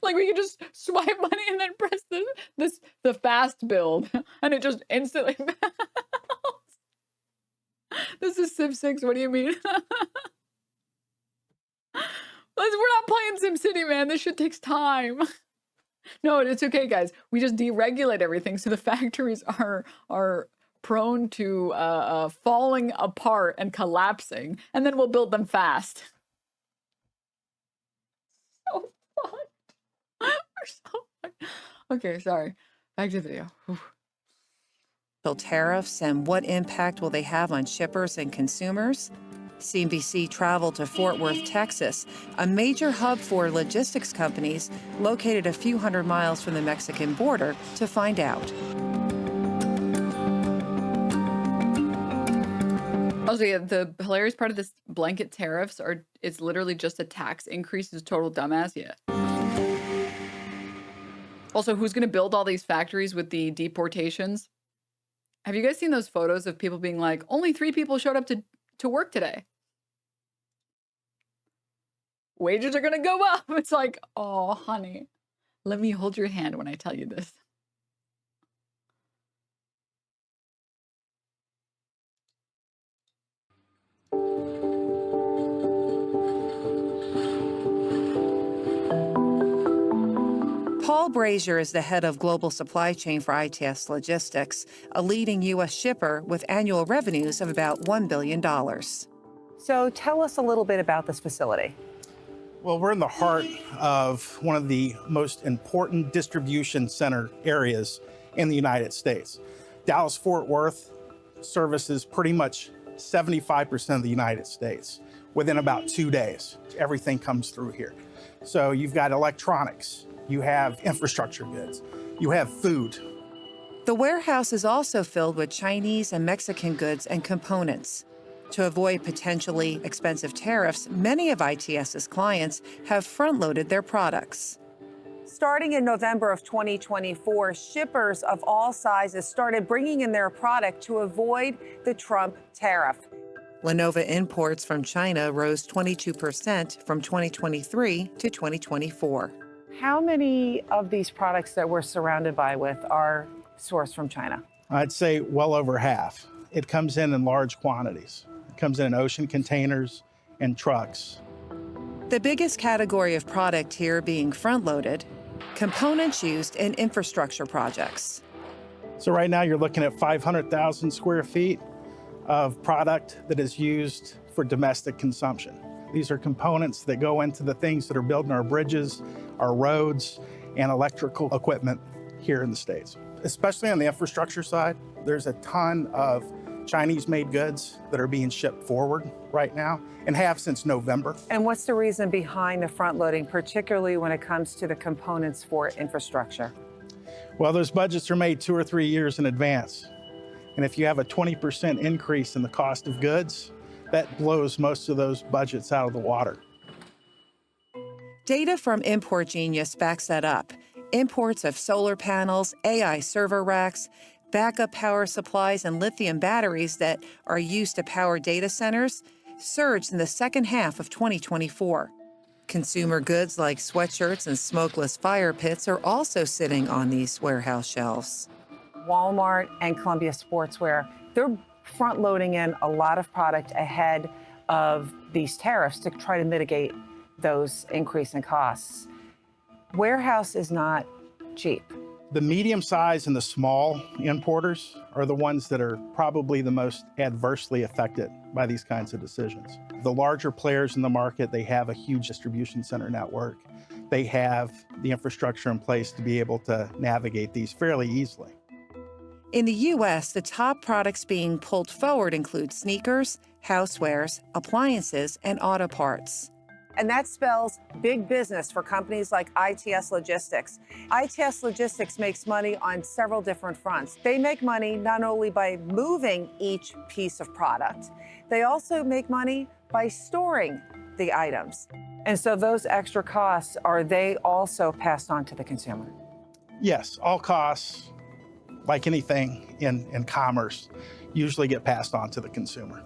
Like we can just swipe money and then press the fast build and it just instantly builds. This is Civ 6, what do you mean? We're not playing SimCity, man. This shit takes time. No, it's okay, guys. We just deregulate everything so the factories are prone to falling apart and collapsing, and then we'll build them fast. So fucked. We're so fucked. Okay, sorry. Back to the video. Whew. Tariffs and what impact will they have on shippers and consumers? CNBC traveled to Fort Worth, Texas, a major hub for logistics companies located a few hundred miles from the Mexican border, to find out. Also, yeah, the hilarious part of this blanket tariffs it's literally just a tax increase. Is total dumbass. Yeah. Also, who's going to build all these factories with the deportations? Have you guys seen those photos of people being like, only 3 people showed up to work today? Wages are going to go up. It's like, oh, honey, let me hold your hand when I tell you this. Paul Brazier is the head of global supply chain for ITS Logistics, a leading U.S. shipper with annual revenues of about $1 billion. So tell us a little bit about this facility. Well, we're in the heart of one of the most important distribution center areas in the United States. Dallas-Fort Worth services pretty much 75% of the United States. Within about 2 days, everything comes through here. So you've got electronics, you have infrastructure goods, you have food. The warehouse is also filled with Chinese and Mexican goods and components. To avoid potentially expensive tariffs, many of ITS's clients have front-loaded their products. Starting in November of 2024, shippers of all sizes started bringing in their product to avoid the Trump tariff. Lenovo imports from China rose 22% from 2023 to 2024. How many of these products that we're surrounded by with are sourced from China? I'd say well over half. It comes in large quantities. It comes in ocean containers and trucks. The biggest category of product here being front-loaded, components used in infrastructure projects. So right now you're looking at 500,000 square feet of product that is used for domestic consumption. These are components that go into the things that are building our bridges, our roads, and electrical equipment here in the States. Especially on the infrastructure side, there's a ton of Chinese-made goods that are being shipped forward right now and have since November. And what's the reason behind the front loading, particularly when it comes to the components for infrastructure? Well, those budgets are made 2 or 3 years in advance. And if you have a 20% increase in the cost of goods, that blows most of those budgets out of the water. Data from Import Genius backs that up. Imports of solar panels, AI server racks, backup power supplies, and lithium batteries that are used to power data centers surged in the second half of 2024. Consumer goods like sweatshirts and smokeless fire pits are also sitting on these warehouse shelves. Walmart and Columbia Sportswear, they're front loading in a lot of product ahead of these tariffs to try to mitigate those increase in costs. Warehouse is not cheap. The medium size and the small importers are the ones that are probably the most adversely affected by these kinds of decisions. The larger players in the market, they have a huge distribution center network. They have the infrastructure in place to be able to navigate these fairly easily. In the U.S., the top products being pulled forward include sneakers, housewares, appliances, and auto parts. And that spells big business for companies like ITS Logistics. ITS Logistics makes money on several different fronts. They make money not only by moving each piece of product, they also make money by storing the items. And so those extra costs, are they also passed on to the consumer? Yes, all costs, like anything in commerce, usually get passed on to the consumer.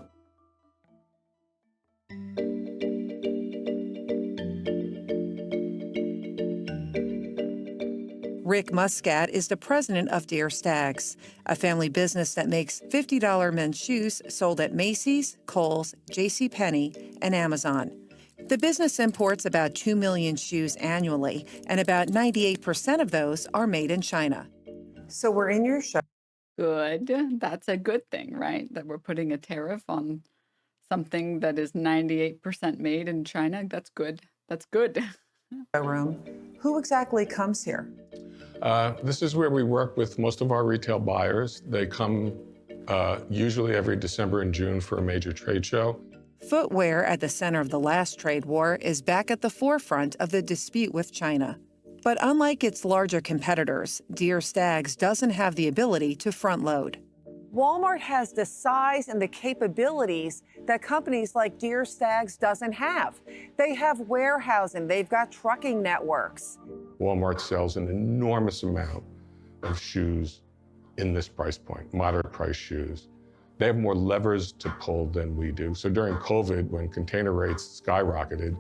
Rick Muscat is the president of Dear Stags, a family business that makes $50 men's shoes sold at Macy's, Kohl's, JCPenney, and Amazon. The business imports about 2 million shoes annually, and about 98% of those are made in China. So we're in your show. Good. That's a good thing, right? That we're putting a tariff on something that is 98% made in China. That's good. That's good. Room. Who exactly comes here? This is where we work with most of our retail buyers. They come usually every December and June for a major trade show. Footwear, at the center of the last trade war, is back at the forefront of the dispute with China. But unlike its larger competitors, Dear Stags doesn't have the ability to front load. Walmart has the size and the capabilities that companies like Dear Stags doesn't have. They have warehousing, they've got trucking networks. Walmart sells an enormous amount of shoes in this price point, moderate price shoes. They have more levers to pull than we do. So during COVID, when container rates skyrocketed,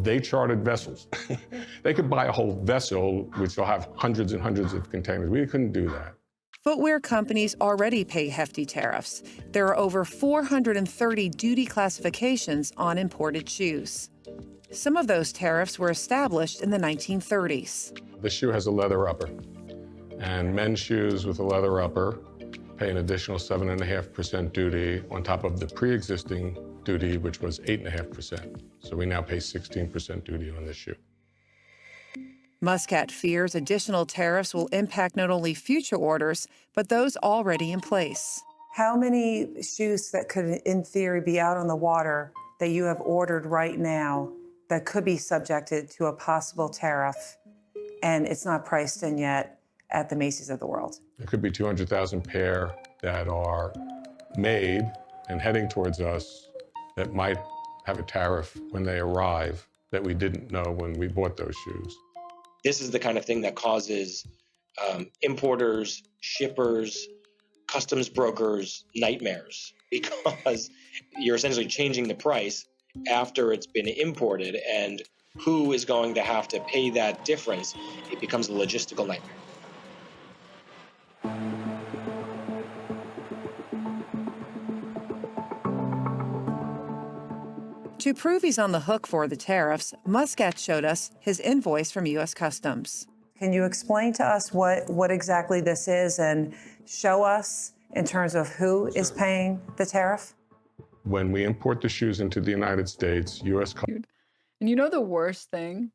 they chartered vessels. They could buy a whole vessel, which will have hundreds and hundreds of containers. We couldn't do that. Footwear companies already pay hefty tariffs. There are over 430 duty classifications on imported shoes. Some of those tariffs were established in the 1930s. The shoe has a leather upper, and men's shoes with a leather upper pay an additional 7.5% duty on top of the pre-existing duty, which was 8.5%. So we now pay 16% duty on this shoe. Muscat fears additional tariffs will impact not only future orders, but those already in place. How many shoes that could, in theory, be out on the water that you have ordered right now that could be subjected to a possible tariff, and it's not priced in yet at the Macy's of the world? There could be 200,000 pair that are made and heading towards us that might have a tariff when they arrive that we didn't know when we bought those shoes. This is the kind of thing that causes importers, shippers, customs brokers nightmares, because You're essentially changing the price after it's been imported, and who is going to have to pay that difference? It becomes a logistical nightmare. To prove he's on the hook for the tariffs, Muscat showed us his invoice from U.S. Customs. Can you explain to us what exactly this is and show us in terms of who is paying the tariff? When we import the shoes into the United States, U.S. Dude. And you know the worst thing?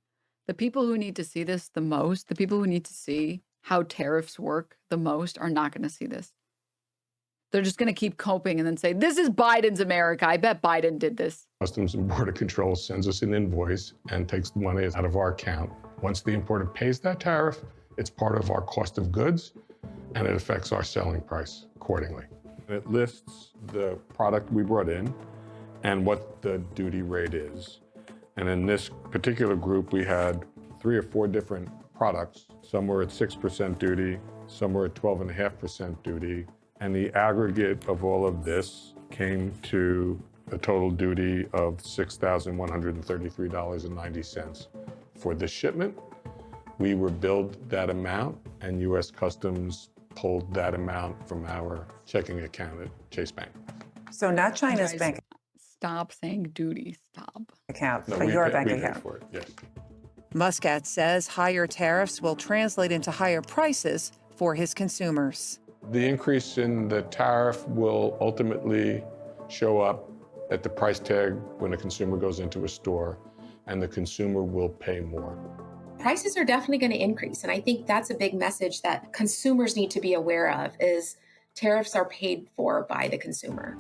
The people who need to see this the most, the people who need to see how tariffs work the most are not going to see this. They're just going to keep coping and then say, this is Biden's America. I bet Biden did this. Customs and Border Control sends us an invoice and takes the money out of our account. Once the importer pays that tariff, it's part of our cost of goods, and it affects our selling price accordingly. It lists the product we brought in and what the duty rate is. And in this particular group, we had 3 or 4 different products. Some were at 6% duty, some were at 12.5% duty. And the aggregate of all of this came to a total duty of $6,133.90 for the shipment. We were billed that amount, and U.S. Customs pulled that amount from our checking account at Chase Bank. So not China's Guys, bank Stop saying duty. Stop. account, No, but we your paid- bank we paid account. for it, yes. Muscat says higher tariffs will translate into higher prices for his consumers. The increase in the tariff will ultimately show up at the price tag when a consumer goes into a store, and the consumer will pay more. Prices are definitely going to increase, and I think that's a big message that consumers need to be aware of is tariffs are paid for by the consumer.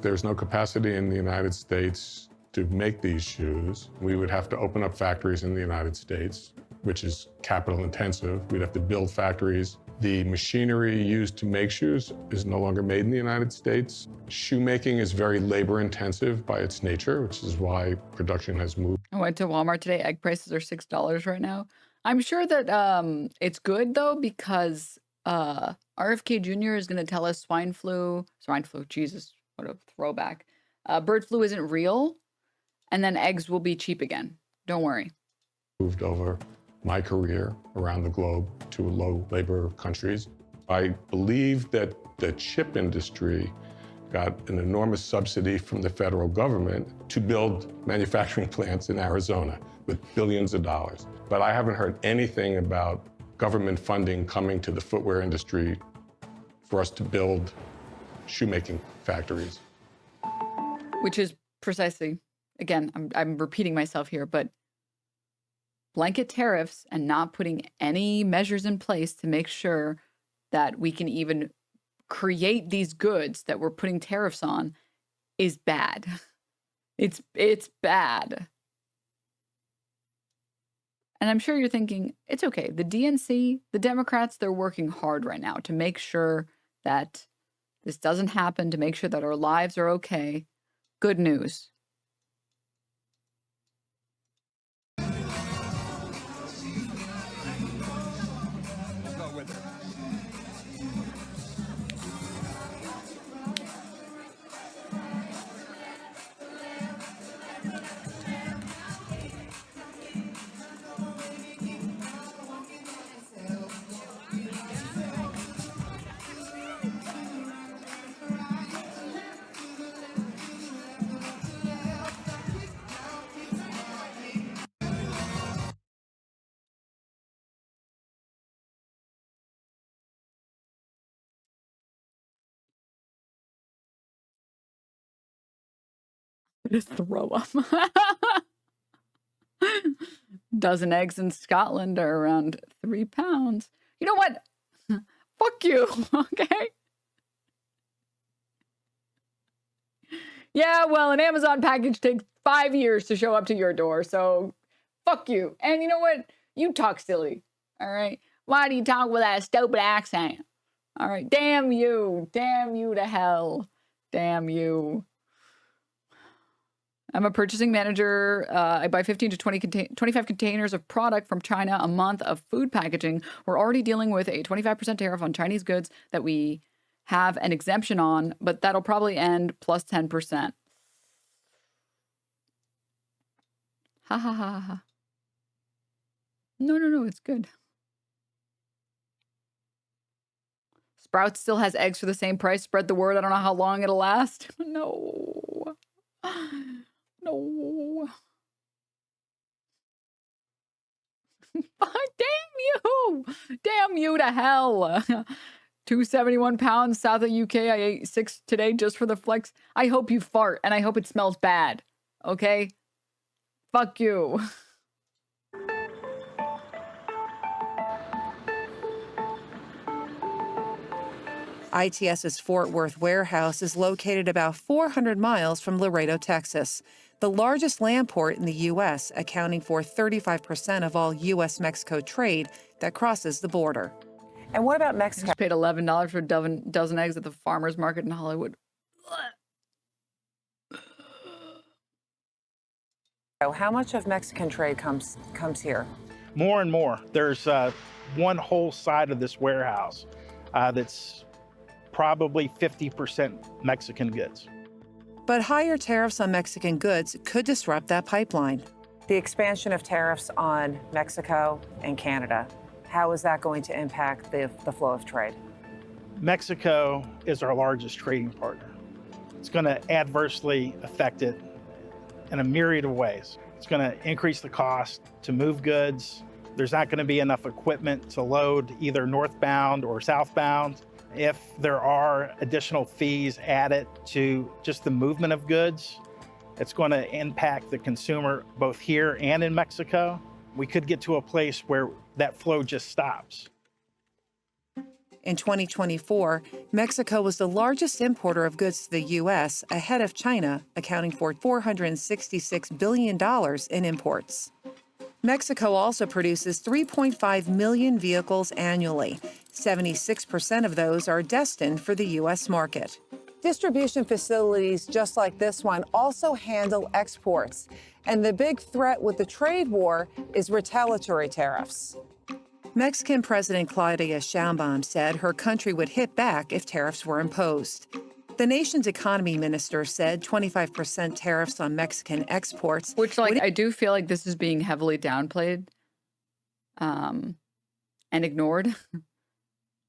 There's no capacity in the United States to make these shoes. We would have to open up factories in the United States, which is capital intensive. We'd have to build factories. The machinery used to make shoes is no longer made in the United States. Shoemaking is very labor intensive by its nature, which is why production has moved. I went to Walmart today. Egg prices are $6 right now. I'm sure that it's good though, because RFK Jr. is going to tell us swine flu, Jesus, what a throwback. Bird flu isn't real, and then eggs will be cheap again. Don't worry. Moved over my career around the globe to low labor countries. I believe that the chip industry got an enormous subsidy from the federal government to build manufacturing plants in Arizona with billions of dollars. But I haven't heard anything about government funding coming to the footwear industry for us to build shoemaking factories. Which is precisely, again, I'm repeating myself here, but blanket tariffs and not putting any measures in place to make sure that we can even create these goods that we're putting tariffs on is bad. It's bad. And I'm sure you're thinking, it's okay. The DNC, the Democrats, they're working hard right now to make sure that this doesn't happen, to make sure that our lives are okay. Good news. Just throw up. Dozen eggs in Scotland are around 3 pounds. You know what? Fuck you, okay? Yeah, well, an Amazon package takes 5 years to show up to your door, so fuck you. And you know what? You talk silly, all right? Why do you talk with that stupid accent? All right, damn you to hell. Damn you. I'm a purchasing manager. I buy 15 to 25 containers of product from China a month of food packaging. We're already dealing with a 25% tariff on Chinese goods that we have an exemption on, but that'll probably end plus 10%. Ha ha ha ha. No, it's good. Sprouts still has eggs for the same price. Spread the word. I don't know how long it'll last. No. No. Damn you. Damn you to hell. 271 pounds south of UK. I ate 6 today just for the flex. I hope you fart and I hope it smells bad. Okay? Fuck you. ITS's Fort Worth warehouse is located about 400 miles from Laredo, Texas, the largest land port in the U.S., accounting for 35% of all U.S.-Mexico trade that crosses the border. And what about I Mexico? just paid $11 for a dozen eggs at the farmer's market in Hollywood. How much of Mexican trade comes here? More and more. There's one whole side of this warehouse that's probably 50% Mexican goods. But higher tariffs on Mexican goods could disrupt that pipeline. The expansion of tariffs on Mexico and Canada, how is that going to impact the flow of trade? Mexico is our largest trading partner. It's going to adversely affect it in a myriad of ways. It's going to increase the cost to move goods. There's not going to be enough equipment to load either northbound or southbound. If there are additional fees added to just the movement of goods, it's going to impact the consumer both here and in Mexico. We could get to a place where that flow just stops. In 2024, Mexico was the largest importer of goods to the U.S., ahead of China, accounting for $466 billion in imports. Mexico also produces 3.5 million vehicles annually. 76% of those are destined for the U.S. market. Distribution facilities just like this one also handle exports. And the big threat with the trade war is retaliatory tariffs. Mexican President Claudia Sheinbaum said her country would hit back if tariffs were imposed. The nation's economy minister said 25% tariffs on Mexican exports. Which, like, I do feel like this is being heavily downplayed and ignored.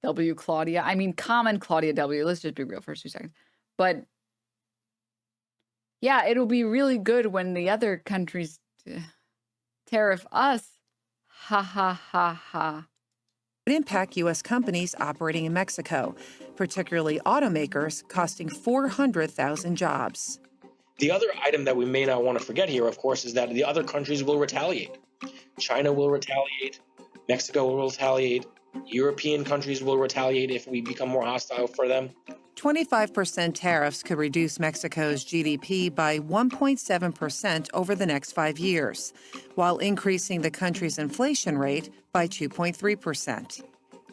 W. Claudia. I mean, common Claudia W. Let's just be real for 2 seconds. But, yeah, it'll be really good when the other countries tariff us. Ha, ha, ha, ha. Would impact U.S. companies operating in Mexico, particularly automakers, costing 400,000 jobs. The other item that we may not want to forget here, of course, is that the other countries will retaliate. China will retaliate. Mexico will retaliate. European countries will retaliate if we become more hostile for them. 25% tariffs could reduce Mexico's GDP by 1.7% over the next 5 years, while increasing the country's inflation rate by 2.3%.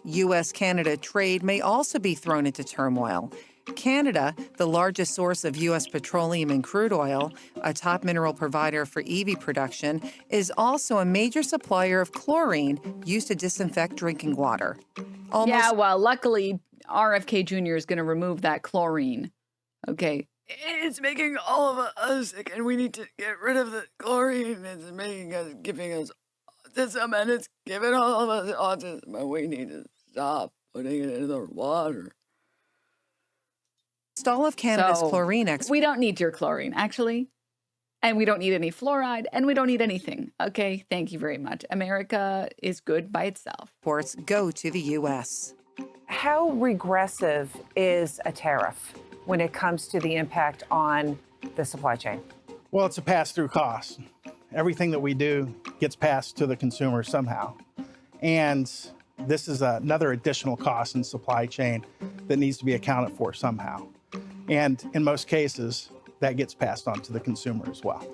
U.S.-Canada trade may also be thrown into turmoil. Canada, the largest source of U.S. petroleum and crude oil, a top mineral provider for EV production, is also a major supplier of chlorine used to disinfect drinking water. Yeah, well, luckily, RFK Jr. is going to remove that chlorine. Okay. It's making all of us sick, and we need to get rid of the chlorine. It's giving us autism, and it's giving all of us autism, and we need to stop putting it in the water. All of Canada's chlorine exports. We don't need your chlorine, actually. And we don't need any fluoride, and we don't need anything. Okay, thank you very much. America is good by itself. Ports go to the U.S. How regressive is a tariff when it comes to the impact on the supply chain? Well, it's a pass-through cost. Everything that we do gets passed to the consumer somehow. And this is another additional cost in supply chain that needs to be accounted for somehow. And in most cases, that gets passed on to the consumer as well.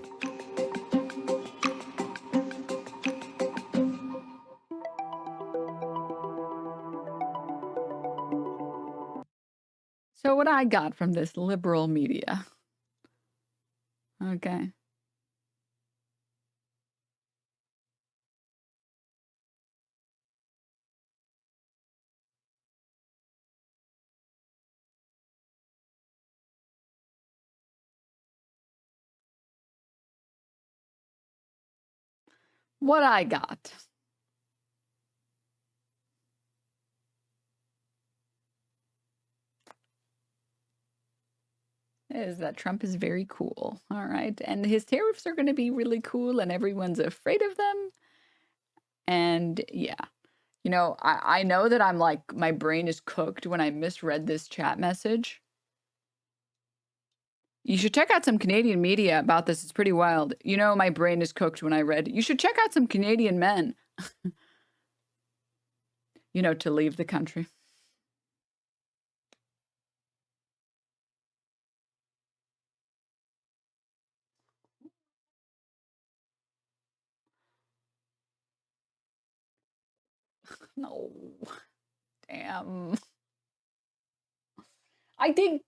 So what I got from this liberal media. Okay. what I got is that Trump is very cool. All right. And his tariffs are going to be really cool and everyone's afraid of them. And yeah, you know, I know that I'm like, my brain is cooked when I misread this chat message. You should check out some Canadian media about this. It's pretty wild. You know, my brain is cooked when I read, you should check out some Canadian men, you know, to leave the country. No, damn. I think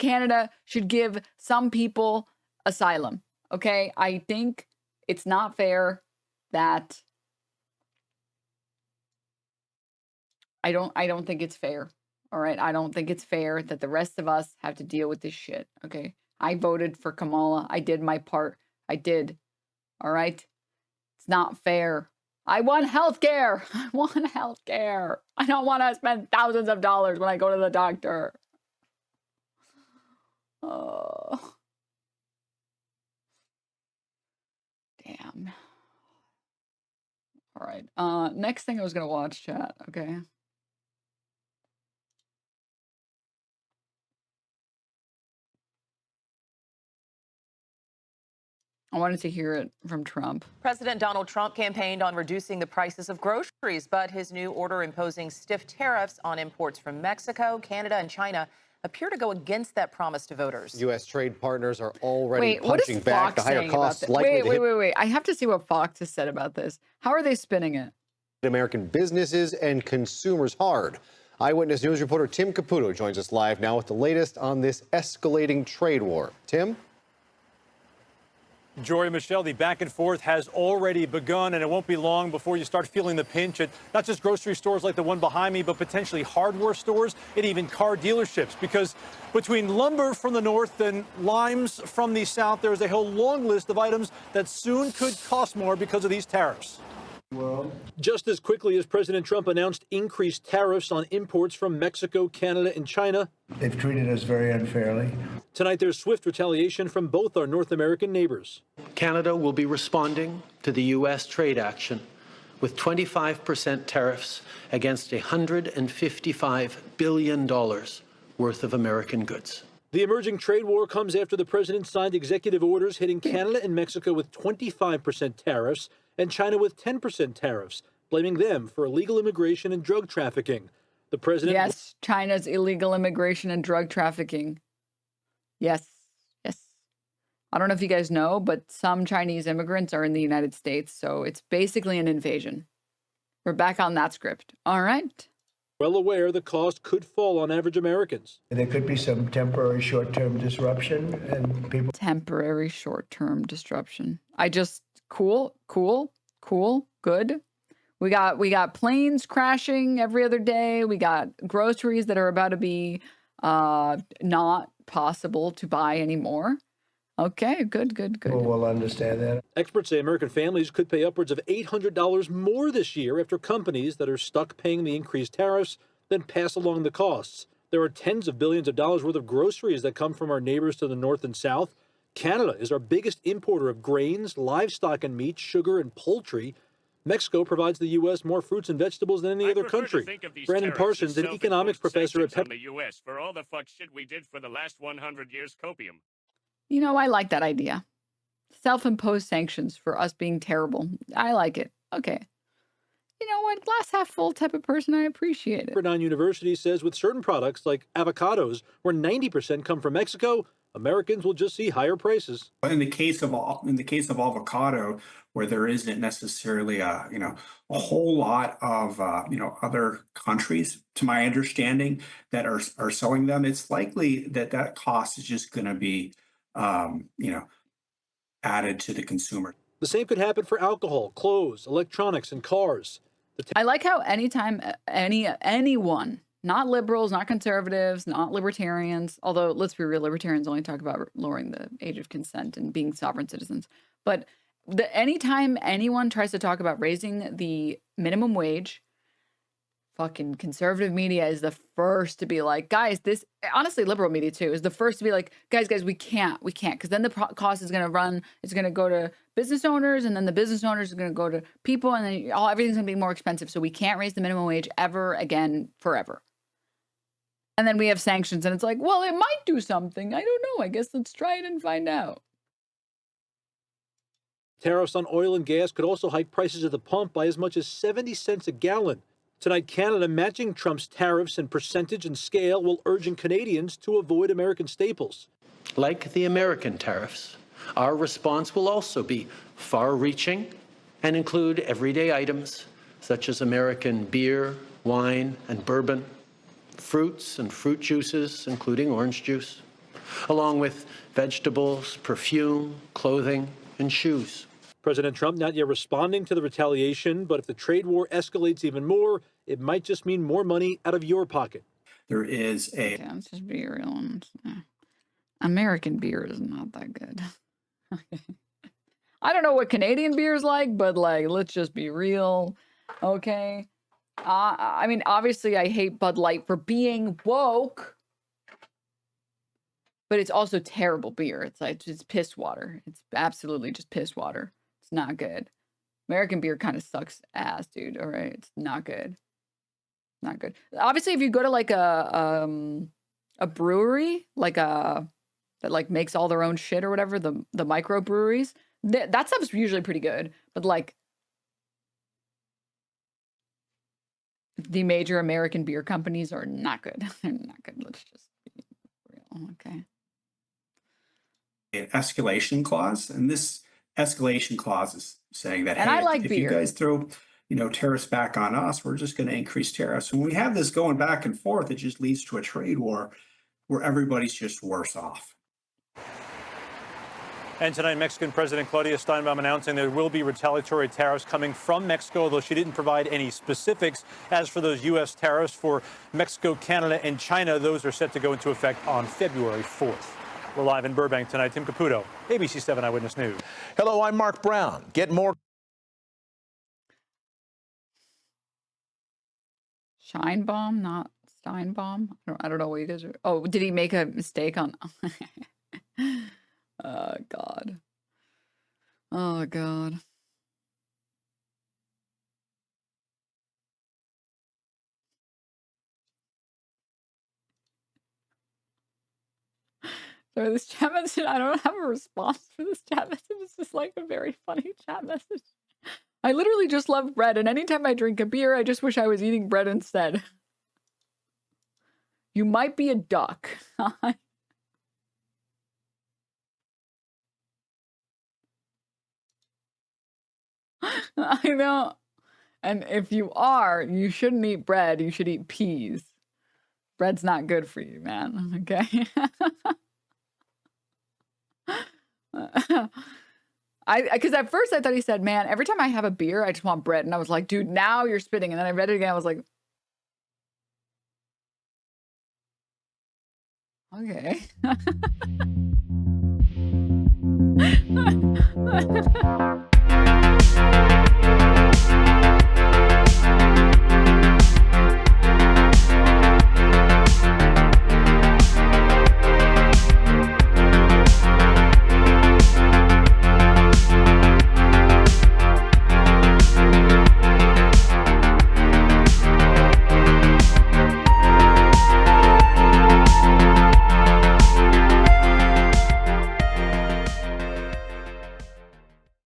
Canada should give some people asylum. Okay, I think it's not fair that I don't think it's fair. All right, I don't think it's fair that the rest of us have to deal with this shit. Okay, I voted for Kamala. I did my part. I did. All right, it's not fair. I want health care. I want health care. I don't want to spend thousands of dollars when I go to the doctor. Oh, damn. All right. Next thing I was gonna watch, chat. Okay. I wanted to hear it from Trump. President Donald Trump campaigned on reducing the prices of groceries, but his new order imposing stiff tariffs on imports from Mexico, Canada, and China appear to go against that promise to voters. U.S. trade partners are already Wait, what is punching back. The Fox higher saying about costs this? likely to hit Wait. I have to see what Fox has said about this. How are they spinning it? American businesses and consumers hard. Eyewitness News reporter Tim Caputo joins us live now with the latest on this escalating trade war. Tim? Jory, Michelle, the back and forth has already begun, and it won't be long before you start feeling the pinch at not just grocery stores like the one behind me, but potentially hardware stores and even car dealerships. Because between lumber from the north and limes from the south, there's a whole long list of items that soon could cost more because of these tariffs. Just as quickly as President Trump announced increased tariffs on imports from Mexico, Canada, and China, they've treated us very unfairly. Tonight, there's swift retaliation from both our North American neighbors. Canada will be responding to the U.S. trade action with 25% tariffs against $155 billion worth of American goods. The emerging trade war comes after the president signed executive orders hitting Canada and Mexico with 25% tariffs and China with 10% tariffs, blaming them for illegal immigration and drug trafficking. The president... Yes, China's illegal immigration and drug trafficking. Yes. I don't know if you guys know, but some Chinese immigrants are in the United States, so it's basically an invasion. We're back on that script. All right. Well aware the cost could fall on average Americans. There could be some temporary short-term disruption and people... Temporary short-term disruption. Cool, good. We got planes crashing every other day. We got groceries that are about to be not possible to buy anymore. Okay, good. People will understand that. Experts say American families could pay upwards of $800 more this year after companies that are stuck paying the increased tariffs then pass along the costs. There are tens of billions of dollars worth of groceries that come from our neighbors to the north and south. Canada is our biggest importer of grains, livestock and meat, sugar and poultry. Mexico provides the U.S. more fruits and vegetables than any other country. Brandon Parsons, an economics professor at the U.S. for all the fuck shit we did for the last 100 years copium. You know, I like that idea. Self-imposed sanctions for us being terrible. I like it. Okay. You know what? Glass half full type of person. I appreciate it. Pepperdine University says with certain products like avocados, where 90% come from Mexico, Americans will just see higher prices. In the case of avocado, where there isn't necessarily a whole lot of other countries, to my understanding, that are selling them, it's likely that cost is just going to be added to the consumer. The same could happen for alcohol, clothes, electronics, and cars. I like how anytime anyone, not liberals, not conservatives, not libertarians, although let's be real, libertarians only talk about lowering the age of consent and being sovereign citizens. But anytime anyone tries to talk about raising the minimum wage, fucking conservative media is the first to be like, guys, this, honestly, liberal media too, is the first to be like, guys, we can't, because then the cost is going to run, it's going to go to business owners, and then the business owners are going to go to people, and then everything's going to be more expensive. So we can't raise the minimum wage ever again, forever. And then we have sanctions, and it's like, well, it might do something. I don't know. I guess let's try it and find out. Tariffs on oil and gas could also hike prices at the pump by as much as 70 cents a gallon. Tonight, Canada, matching Trump's tariffs in percentage and scale, while urging Canadians to avoid American staples. Like the American tariffs, our response will also be far-reaching and include everyday items such as American beer, wine, and bourbon, fruits and fruit juices, including orange juice, along with vegetables, perfume, clothing, and shoes. President Trump not yet responding to the retaliation, but if the trade war escalates even more, it might just mean more money out of your pocket. There is a... Okay, let's just be real. American beer is not that good. I don't know what Canadian beer is like, but like, let's just be real. Okay. I mean, obviously I hate Bud Light for being woke, but it's also terrible beer. It's like, it's piss water. It's absolutely just piss water. It's not good. American beer kind of sucks ass, dude. All right. It's not good. Not good. Obviously, if you go to like a brewery, like that like makes all their own shit or whatever, the micro breweries, that stuff's usually pretty good. But like the major American beer companies are not good. They're not good. Let's just be real. Okay. An escalation clause, and this escalation clause is saying that, And hey, I like if beer. you guys throw, tariffs back on us, we're just going to increase tariffs. When we have this going back and forth, it just leads to a trade war where everybody's just worse off. And tonight, Mexican President Claudia Sheinbaum announcing there will be retaliatory tariffs coming from Mexico, though she didn't provide any specifics. As for those U.S. tariffs for Mexico, Canada, and China, those are set to go into effect on February 4th. We're live in Burbank tonight. Tim Caputo, ABC 7 Eyewitness News. Hello, I'm Mark Brown. Get more. Scheinbaum, not Steinbaum. I don't know what you guys are. Oh, did he make a mistake on? Oh, God. Oh, God. Sorry, this chat message, I don't have a response for this chat message. It's just like a very funny chat message. I literally just love bread, and anytime I drink a beer, I just wish I was eating bread instead. You might be a duck. I know. And if you are, you shouldn't eat bread. You should eat peas. Bread's not good for you, man. Okay? Because at first I thought he said, man, every time I have a beer, I just want bread. And I was like, dude, now you're spitting. And then I read it again. I was like, okay.